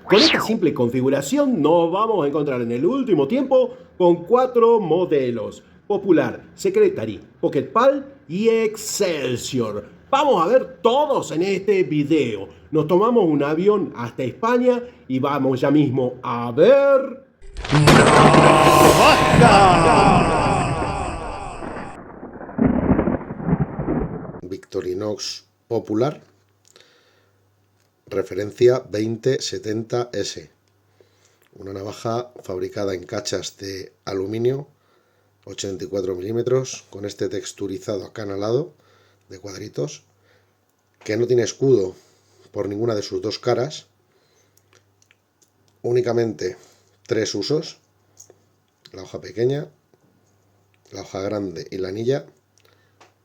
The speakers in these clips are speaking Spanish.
Con esta simple configuración nos vamos a encontrar en el último tiempo con 4 modelos: Popular, Secretary, Pocket Pal y Excelsior. Vamos a ver todos en este video. Nos tomamos un avión hasta España y vamos ya mismo a ver... Victorinox Popular, referencia 2070S, una navaja fabricada en cachas de aluminio 84 milímetros con este texturizado acanalado de cuadritos, que no tiene escudo por ninguna de sus dos caras, únicamente 3 usos: la hoja pequeña, la hoja grande y la anilla,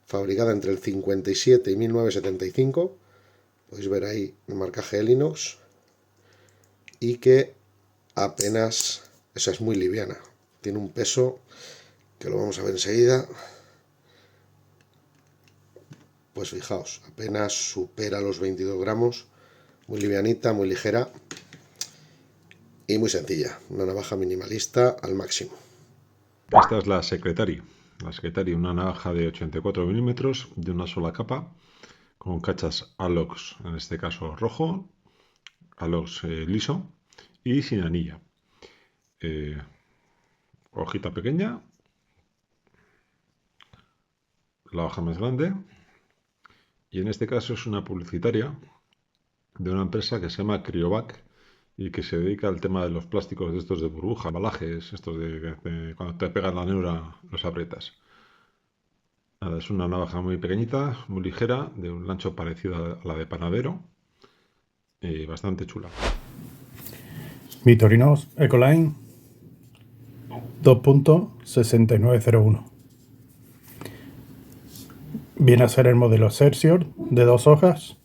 fabricada entre el 57 y 1975, podéis ver ahí el marcaje de inox, y que apenas, esa es muy liviana, tiene un peso que lo vamos a ver enseguida, pues fijaos, apenas supera los 22 gramos, muy livianita, muy ligera y muy sencilla, una navaja minimalista al máximo. Esta es la Secretary. La Secretary, una navaja de 84 milímetros de una sola capa, con cachas Alox, en este caso rojo, Alox liso y sin anilla. Hojita pequeña, la hoja más grande, y en este caso es una publicitaria de una empresa que se llama Cryovac y que se dedica al tema de los plásticos de estos de burbuja, embalajes, estos de cuando te pegan la neura los aprietas. Nada, es una navaja muy pequeñita, muy ligera, de un ancho parecido a la de panadero, y bastante chula. Victorinox Ecoline 2.6901. Viene a ser el modelo Excelsior de 2 hojas,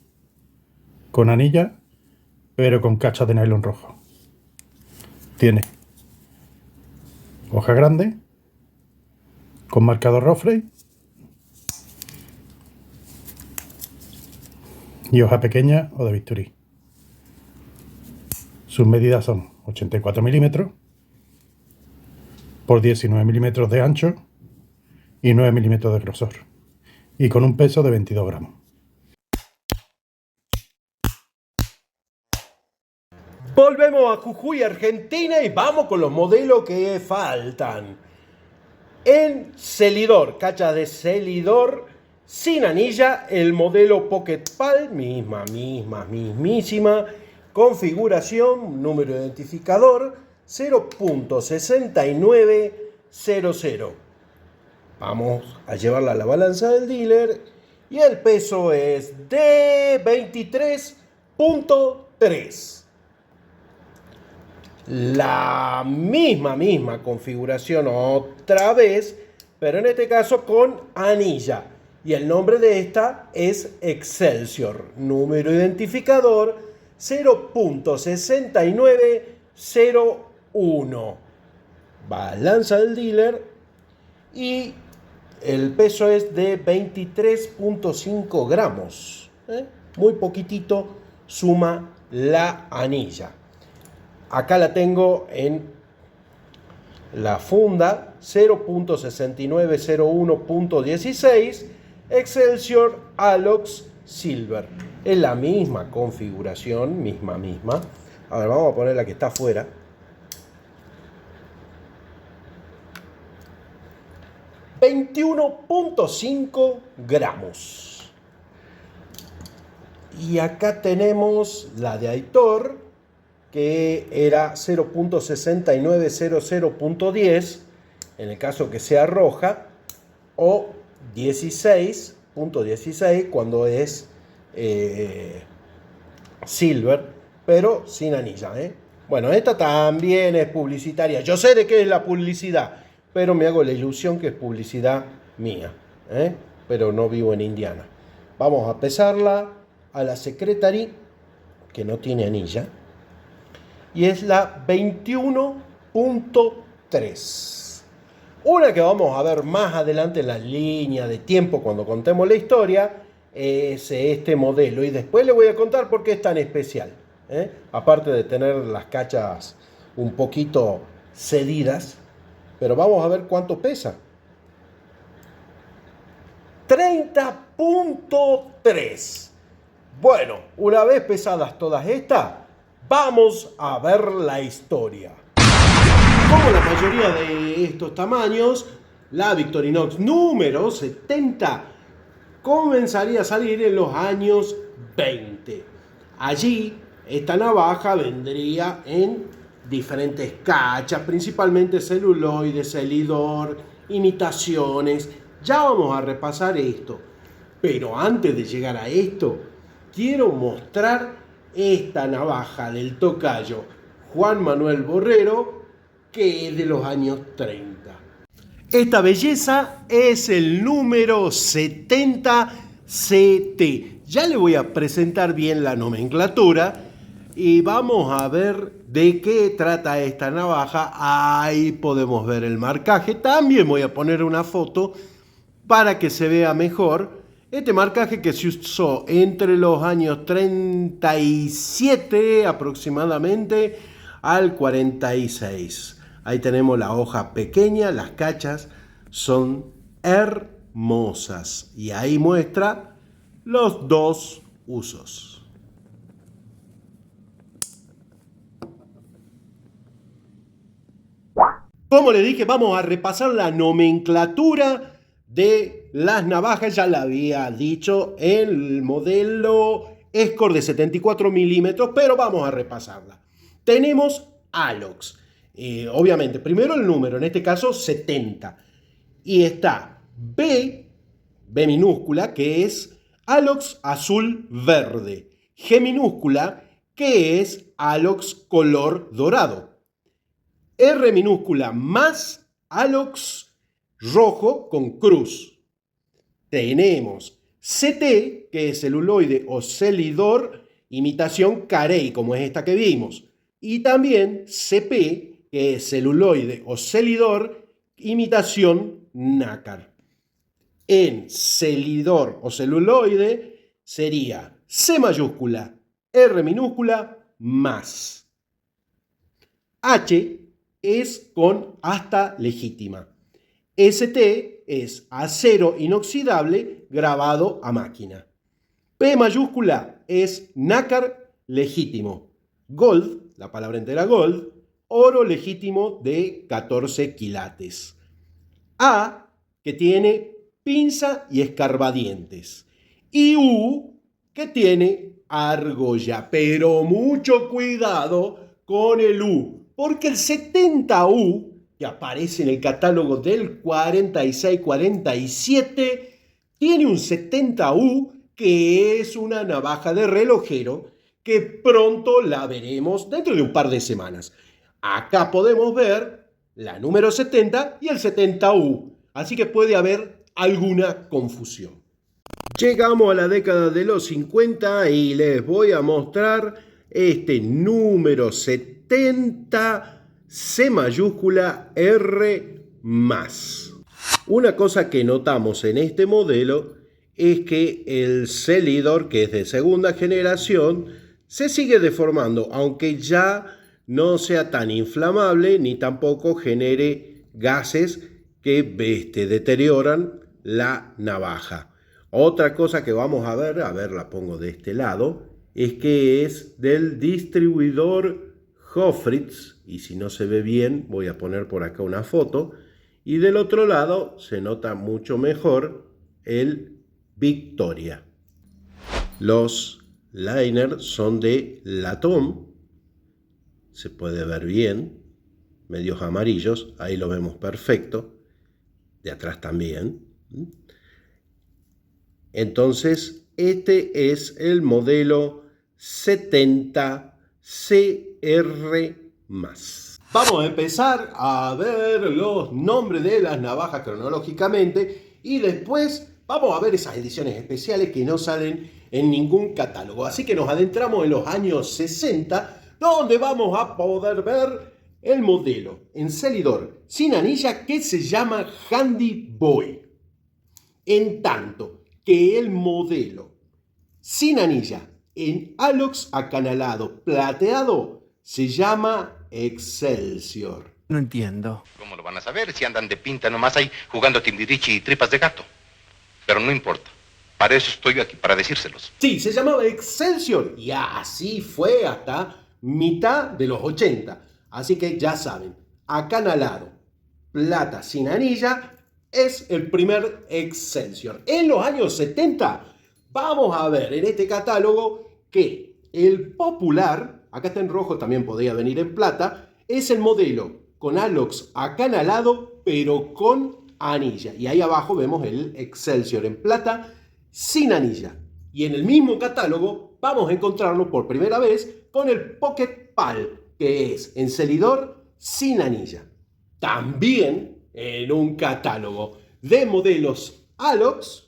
con anilla, pero con cacha de nylon rojo. Tiene hoja grande, con marcador Rofley, y hoja pequeña o de bisturí. Sus medidas son 84 milímetros por 19 milímetros de ancho y 9 milímetros de grosor, y con un peso de 22 gramos. Volvemos a Jujuy, Argentina, y vamos con los modelos que faltan. En celidor, cacha de celidor sin anilla, el modelo Pocket Pal, mismísima configuración, número identificador 0.6900. Vamos a llevarla a la balanza del dealer y el peso es de 23.3. La misma configuración otra vez, pero en este caso con anilla. Y el nombre de esta es Excelsior. Número identificador 0.6901. Balanza del dealer y el peso es de 23.5 gramos. Muy poquitito suma la anilla. Acá la tengo en la funda 0.6901.16 Excelsior Alox Silver. Es la misma configuración, misma. A ver, vamos a poner la que está afuera. $21.5 gramos. Y acá tenemos la de Aitor, que era 0.6900.10 en el caso que sea roja, o 16.16 cuando es silver, pero sin anilla. Bueno, esta también es publicitaria. Yo sé de qué es la publicidad, pero me hago la ilusión que es publicidad mía, pero no vivo en Indiana. Vamos a pesarla a la Secretary, que no tiene anilla, y es la 21.3. Una que vamos a ver más adelante en la línea de tiempo cuando contemos la historia es este modelo, y después les voy a contar por qué es tan especial. Aparte de tener las cachas un poquito cedidas, pero vamos a ver cuánto pesa. 30.3. Bueno, una vez pesadas todas estas, vamos a ver la historia. Como la mayoría de estos tamaños, la Victorinox número 70 comenzaría a salir en los años 20. Allí, esta navaja vendría en diferentes cachas, principalmente celuloide, celidor, imitaciones. Ya vamos a repasar esto. Pero antes de llegar a esto, quiero mostrar esta navaja del tocayo Juan Manuel Borrero, que es de los años 30. Esta belleza es el número 70 CT. Ya le voy a presentar bien la nomenclatura y vamos a ver de qué trata esta navaja. Ahí podemos ver el marcaje. También voy a poner una foto para que se vea mejor. Este marcaje que se usó entre los años 37 aproximadamente al 46. Ahí tenemos la hoja pequeña, las cachas son hermosas. Y ahí muestra los dos usos. Como le dije, vamos a repasar la nomenclatura de las navajas. Ya la había dicho en el modelo Escort de 74 milímetros, pero vamos a repasarla. Tenemos Alox. Obviamente, primero el número, en este caso 70. Y está B minúscula, que es Alox azul verde. G minúscula, que es Alox color dorado. R minúscula más Alox rojo con cruz. Tenemos CT, que es celuloide o celidor, imitación carey, como es esta que vimos. Y también CP, que es celuloide o celidor, imitación nácar. En celidor o celuloide sería C mayúscula, R minúscula, más. H es con asta legítima. ST es acero inoxidable grabado a máquina. P mayúscula es nácar legítimo. Gold, la palabra entera gold, oro legítimo de 14 quilates. A, que tiene pinza y escarbadientes. Y U, que tiene argolla. Pero mucho cuidado con el U, porque el 70U, que aparece en el catálogo del 46-47, tiene un 70U que es una navaja de relojero que pronto la veremos dentro de un par de semanas. Acá podemos ver la número 70 y el 70U, así que puede haber alguna confusión. Llegamos a la década de los 50 y les voy a mostrar este número 70 C mayúscula R más. Una cosa que notamos en este modelo es que el celidor, que es de segunda generación, se sigue deformando, aunque ya no sea tan inflamable ni tampoco genere gases que deterioran la navaja. Otra cosa que vamos a ver, la pongo de este lado, es que es del distribuidor Hofritz, y si no se ve bien voy a poner por acá una foto, y del otro lado se nota mucho mejor el Victoria. Los liners son de latón, se puede ver bien, medios amarillos, ahí lo vemos perfecto, de atrás también. Entonces este es el modelo 70 CR+. Vamos a empezar a ver los nombres de las navajas cronológicamente y después vamos a ver esas ediciones especiales que no salen en ningún catálogo. Así que nos adentramos en los años 60, donde vamos a poder ver el modelo en celidor sin anilla que se llama Handy Boy. En tanto que el modelo sin anilla en Alox acanalado plateado se llama Excelsior. No entiendo. ¿Cómo lo van a saber si andan de pinta nomás ahí jugando timbiriche y tripas de gato? Pero no importa. Para eso estoy aquí, para decírselos. Sí, se llamaba Excelsior y así fue hasta mitad de los 80. Así que ya saben, acanalado, plata sin anilla, es el primer Excelsior. En los años 70 vamos a ver en este catálogo que el popular, acá está en rojo, también podría venir en plata, es el modelo con Alox acanalado pero con anilla. Y ahí abajo vemos el Excelsior en plata sin anilla. Y en el mismo catálogo vamos a encontrarnos por primera vez con el Pocket Pal, que es encelidor sin anilla. También en un catálogo de modelos Alox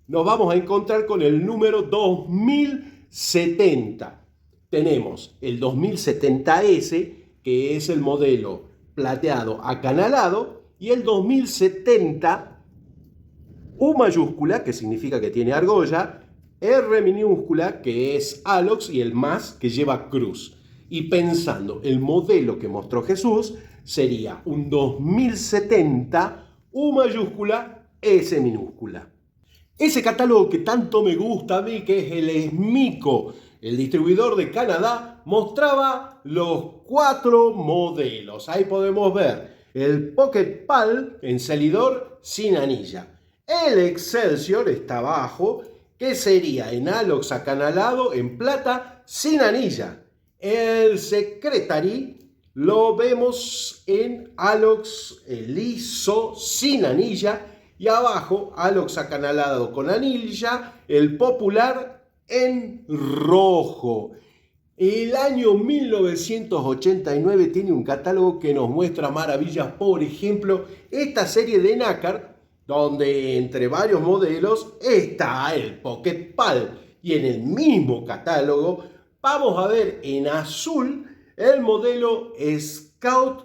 nos vamos a encontrar con el número 2070. Tenemos el 2070S, que es el modelo plateado acanalado, y el 2070 U mayúscula, que significa que tiene argolla, R minúscula, que es Alox, y el más, que lleva cruz. Y pensando, el modelo que mostró Jesús sería un 2070 U mayúscula, S minúscula. Ese catálogo que tanto me gusta a mí, que es el Smiko, el distribuidor de Canadá, mostraba los 4 modelos. Ahí podemos ver el Pocket Pal encelidor sin anilla. El Excelsior está abajo, que sería en Alox acanalado en plata sin anilla. El Secretary lo vemos en Alox liso sin anilla. Y abajo, Alox acanalado con anilla, el popular en rojo. El año 1989 tiene un catálogo que nos muestra maravillas. Por ejemplo, esta serie de nácar, donde entre varios modelos está el Pocket Pal. Y en el mismo catálogo vamos a ver en azul el modelo Scout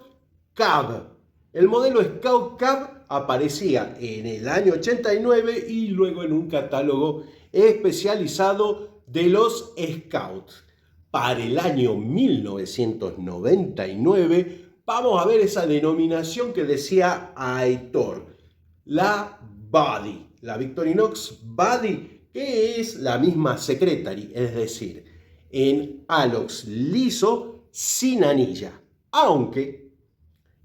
Cab. El modelo Scout Cab aparecía en el año 89 y luego en un catálogo especializado de los Scouts. Para el año 1999 vamos a ver esa denominación que decía Aitor, la Buddy, la Victorinox Buddy, que es la misma Secretary, es decir, en Alox liso sin anilla, aunque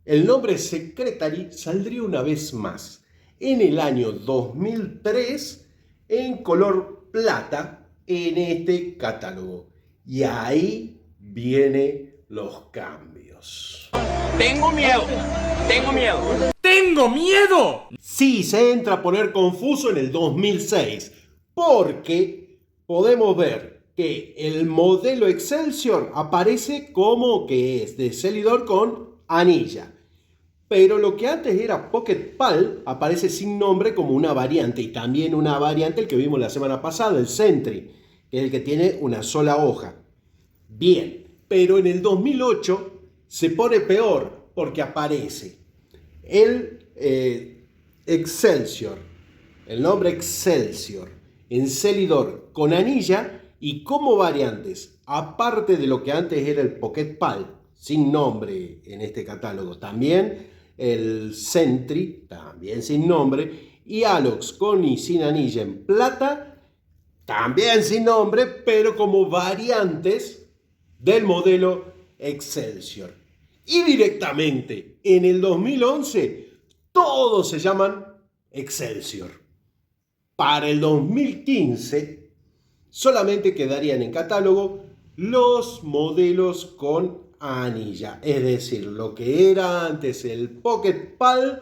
el nombre Secretary saldría una vez más en el año 2003 en color plata en este catálogo. Y ahí vienen los cambios. Tengo miedo. ¡Tengo miedo! Sí, se entra a poner confuso en el 2006, porque podemos ver que el modelo Excelsior aparece como que es de celidor con anilla. Pero lo que antes era Pocket Pal aparece sin nombre como una variante, y también una variante el que vimos la semana pasada, el Sentry, que es el que tiene una sola hoja. Bien, pero en el 2008 se pone peor porque aparece el Excelsior, el nombre Excelsior, encelidor con anilla y como variantes, aparte de lo que antes era el Pocket Pal, sin nombre en este catálogo, también el Sentry, también sin nombre, y Alox con y sin anilla en plata, también sin nombre, pero como variantes del modelo Excelsior. Y directamente en el 2011 todos se llaman Excelsior. Para el 2015 solamente quedarían en catálogo los modelos con anilla, es decir, lo que era antes el Pocket Pal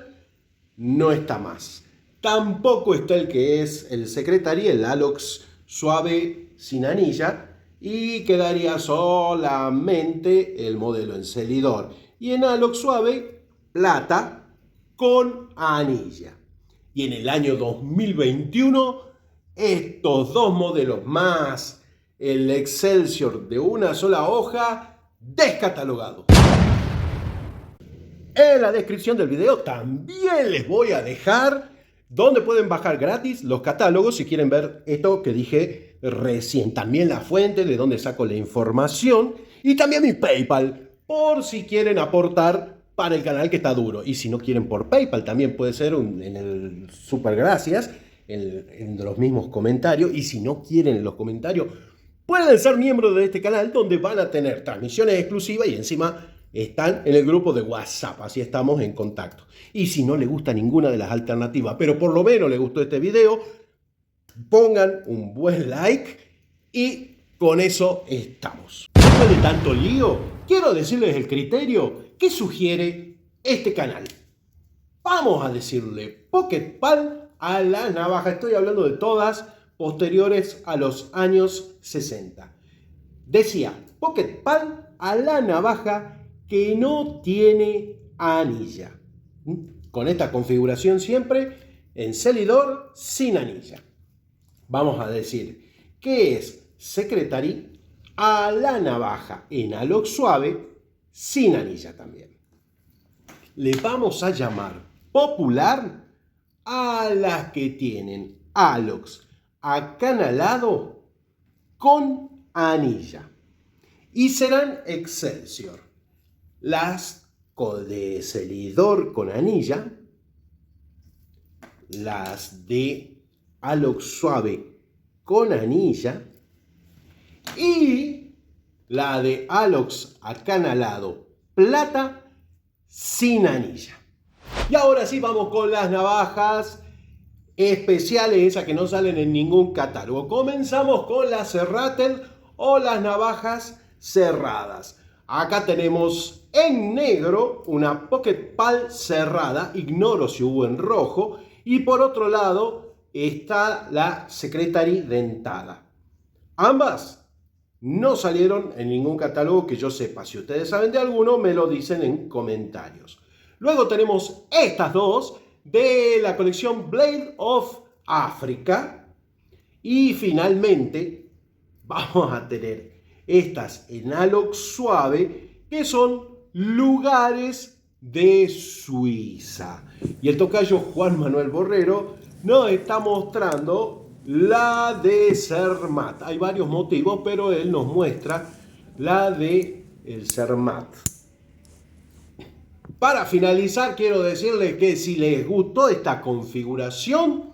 no está más. Tampoco está el que es el Secretary, el Alox suave sin anilla, y quedaría solamente el modelo encelidor. Y en Alox suave, plata con anilla. Y en el año 2021, estos dos modelos más el Excelsior de una sola hoja, descatalogado. En la descripción del video también les voy a dejar donde pueden bajar gratis los catálogos si quieren ver esto que dije recién. También la fuente de donde saco la información y también mi PayPal por si quieren aportar para el canal que está duro. Y si no quieren por PayPal también puede ser en el super gracias, en los mismos comentarios. Y si no quieren en los comentarios, pueden ser miembros de este canal donde van a tener transmisiones exclusivas y encima están en el grupo de WhatsApp, así estamos en contacto. Y si no les gusta ninguna de las alternativas, pero por lo menos les gustó este video, pongan un buen like y con eso estamos. Después de tanto lío, quiero decirles el criterio que sugiere este canal. Vamos a decirle Pocket Pal a la navaja. Estoy hablando de todas posteriores a los años 60. Decía Pocket Pal a la navaja que no tiene anilla. Con esta configuración siempre en Celidor sin anilla. Vamos a decir que es Secretary a la navaja en Alox suave sin anilla también. Le vamos a llamar popular a las que tienen Alox acanalado con anilla. Y serán Excelsior. Las de Celidor con anilla, las de Alox suave con anilla y la de Alox acanalado plata sin anilla. Y ahora sí vamos con las navajas especiales, esas que no salen en ningún catálogo. Comenzamos con las Serratel o las navajas cerradas. Acá tenemos en negro una Pocket Pal cerrada, ignoro si hubo en rojo, y por otro lado está la Secretary dentada. Ambas no salieron en ningún catálogo que yo sepa. Si ustedes saben de alguno, me lo dicen en comentarios. Luego tenemos estas dos de la colección Blade of Africa. Y finalmente vamos a tener estas en Alox suave, que son lugares de Suiza. Y el tocayo Juan Manuel Borrero nos está mostrando la de Zermatt. Hay varios motivos, pero él nos muestra la de el Zermatt. Para finalizar, quiero decirles que si les gustó esta configuración,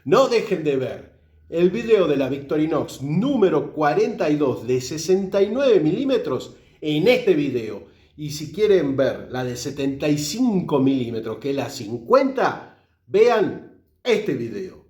no dejen de ver el video de la Victorinox número 42 de 69 milímetros en este video. Y si quieren ver la de 75 milímetros, que es la 50, vean este video.